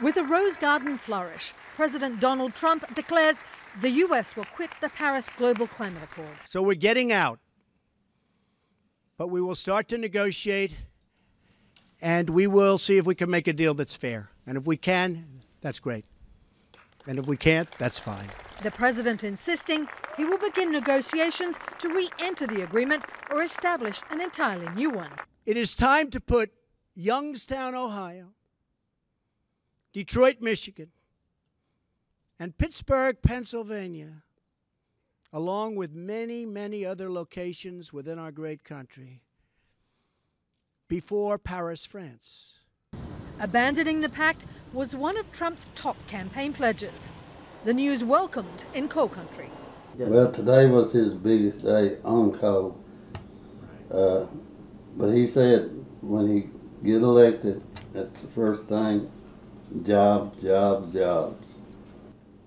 With a rose garden flourish, President Donald Trump declares the US will quit the Paris Global Climate Accord. So we're getting out, but we will start to negotiate, and we will see if we can make a deal that's fair. And if we can, that's great. And if we can't, that's fine. The president insisting he will begin negotiations to re-enter the agreement or establish an entirely new one. It is time to put Youngstown, Ohio, Detroit, Michigan, and Pittsburgh, Pennsylvania, along with many, many other locations within our great country, before Paris, France. Abandoning the pact was one of Trump's top campaign pledges. The news welcomed in coal country. Well, today was his biggest day on coal. But he said when he get elected, that's the first thing, jobs, jobs, jobs.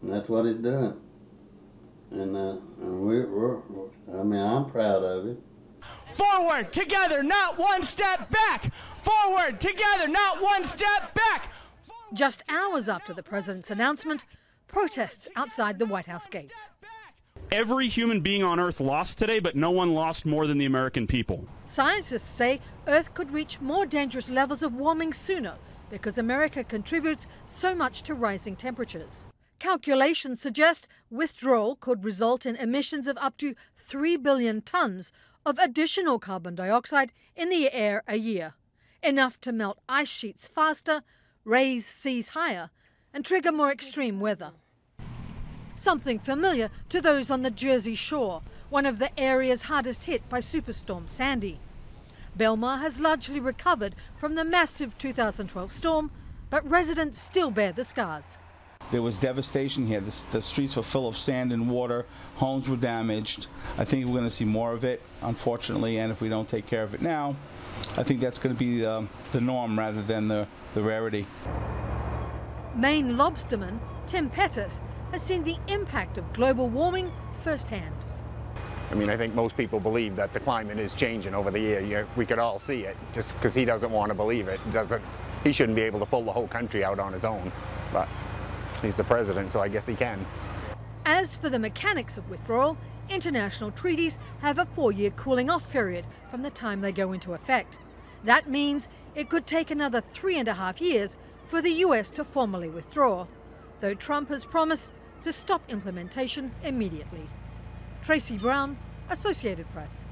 And that's what he's doing. And I'm proud of it. Forward, together, not one step back. Forward, together, not one step back. Just hours after the president's announcement, protests outside the White House gates. Every human being on Earth lost today, but no one lost more than the American people. Scientists say Earth could reach more dangerous levels of warming sooner because America contributes so much to rising temperatures. Calculations suggest withdrawal could result in emissions of up to 3 billion tons of additional carbon dioxide in the air a year, enough to melt ice sheets faster, raise seas higher, and trigger more extreme weather. Something familiar to those on the Jersey Shore, one of the areas hardest hit by Superstorm Sandy. Belmar has largely recovered from the massive 2012 storm, but residents still bear the scars. There was devastation here. The streets were full of sand and water. Homes were damaged. I think we're going to see more of it, unfortunately, and if we don't take care of it now, I think that's going to be the norm rather than the rarity. Maine lobsterman Tim Pettis has seen the impact of global warming firsthand. I mean, I think most people believe that the climate is changing over the year. We could all see it. Just because he doesn't want to believe it, he shouldn't be able to pull the whole country out on his own. But he's the president, so I guess he can. As for the mechanics of withdrawal, international treaties have a 4-year cooling-off period from the time they go into effect. That means it could take another 3.5 years for the US to formally withdraw, though Trump has promised to stop implementation immediately. Tracy Brown, Associated Press.